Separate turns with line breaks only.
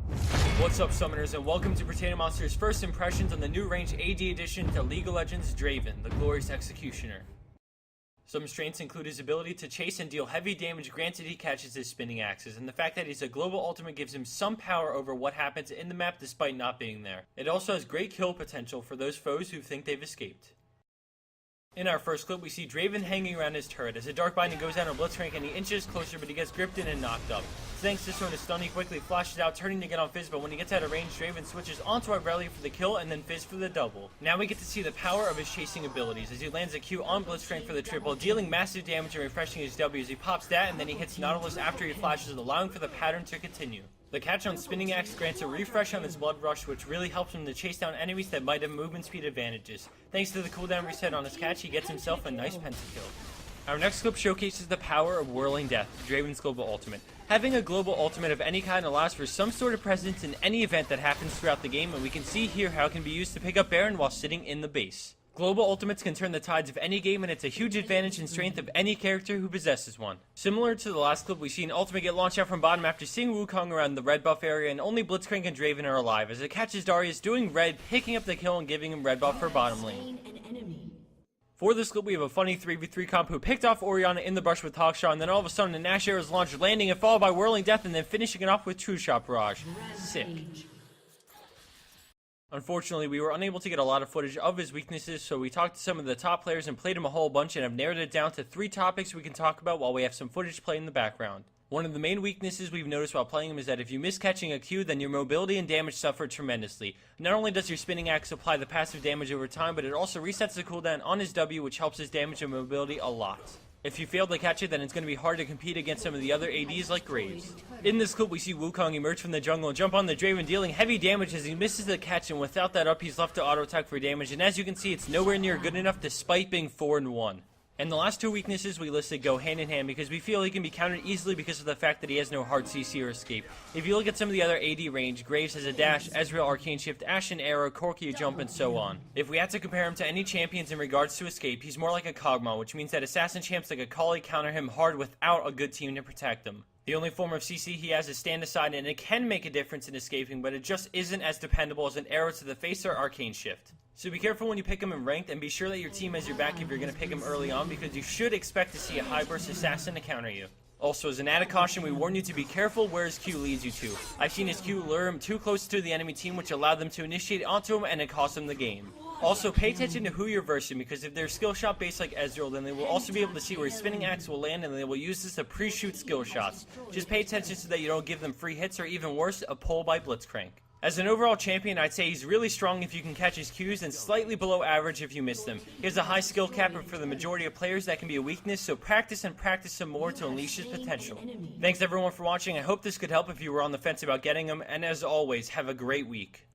What's up, summoners, and welcome to Potato Monster's first impressions on the new range AD addition to League of Legends Draven, the Glorious Executioner. Some strengths include his ability to chase and deal heavy damage granted he catches his spinning axes, and the fact that he's a global ultimate gives him some power over what happens in the map despite not being there. It also has great kill potential for those foes who think they've escaped. In our first clip, we see Draven hanging around his turret as a Dark Binding goes down on Blitzcrank and he inches closer, but he gets gripped in and knocked up. Thanks to Sona's stun, he quickly flashes out, turning to get on Fizz, but when he gets out of range, Draven switches onto Irelia for the kill and then Fizz for the double. Now we get to see the power of his chasing abilities as he lands a Q on Blitzcrank for the triple, dealing massive damage and refreshing his W as he pops that, and then he hits Nautilus after he flashes, allowing for the pattern to continue. The catch on Spinning Axe grants a refresh on his Blood Rush, which really helps him to chase down enemies that might have movement speed advantages. Thanks to the cooldown reset on his catch, he gets himself a nice pentakill. Our next clip showcases the power of Whirling Death, Draven's global ultimate. Having a global ultimate of any kind allows for some sort of presence in any event that happens throughout the game, and we can see here how it can be used to pick up Baron while sitting in the base. Global ultimates can turn the tides of any game, and it's a huge advantage in strength of any character who possesses one. Similar to the last clip, we see an ultimate get launched out from bottom after seeing Wukong around the red buff area, and only Blitzcrank and Draven are alive, as it catches Darius doing red, picking up the kill and giving him red buff for bottom lane. For this clip, we have a funny 3v3 comp who picked off Orianna in the brush with Hawkshot, and then all of a sudden an Ashe arrow is launched, landing and followed by Whirling Death, and then finishing it off with True Shot Barrage. Sick. Unfortunately, we were unable to get a lot of footage of his weaknesses, so we talked to some of the top players and played him a whole bunch, and have narrowed it down to 3 topics we can talk about while we have some footage played in the background. One of the main weaknesses we've noticed while playing him is that if you miss catching a Q, then your mobility and damage suffer tremendously. Not only does your Spinning Axe apply the passive damage over time, but it also resets the cooldown on his W, which helps his damage and mobility a lot. If you fail to catch it, then it's going to be hard to compete against some of the other ADs like Graves. In this clip, we see Wukong emerge from the jungle and jump on the Draven, dealing heavy damage as he misses the catch, and without that up, he's left to auto-attack for damage, and as you can see, it's nowhere near good enough despite being 4-1. And the last 2 weaknesses we listed go hand in hand because we feel he can be countered easily because of the fact that he has no hard CC or escape. If you look at some of the other AD range, Graves has a dash, Ezreal Arcane Shift, Ashe an arrow, Corki a jump, and so on. If we had to compare him to any champions in regards to escape, he's more like a Kog'Maw, which means that assassin champs like Akali counter him hard without a good team to protect him. The only form of CC he has is stand aside, and it can make a difference in escaping, but it just isn't as dependable as an arrow to the face or Arcane Shift. So be careful when you pick him in ranked, and be sure that your team has your back if you're going to pick him early on, because you should expect to see a high burst assassin to counter you. Also, as an added caution, we warn you to be careful where his Q leads you to. I've seen his Q lure him too close to the enemy team, which allowed them to initiate onto him, and it cost them the game. Also, pay attention to who you're versing, because if they're skill shot based like Ezreal, then they will also be able to see where his Spinning Axe will land, and they will use this to pre-shoot skill shots. Just pay attention so that you don't give them free hits, or even worse, a pull by Blitzcrank. As an overall champion, I'd say he's really strong if you can catch his Qs and slightly below average if you miss them. He has a high skill cap, but for the majority of players that can be a weakness, so practice and practice some more to unleash his potential. Thanks everyone for watching. I hope this could help if you were on the fence about getting him, and as always, have a great week.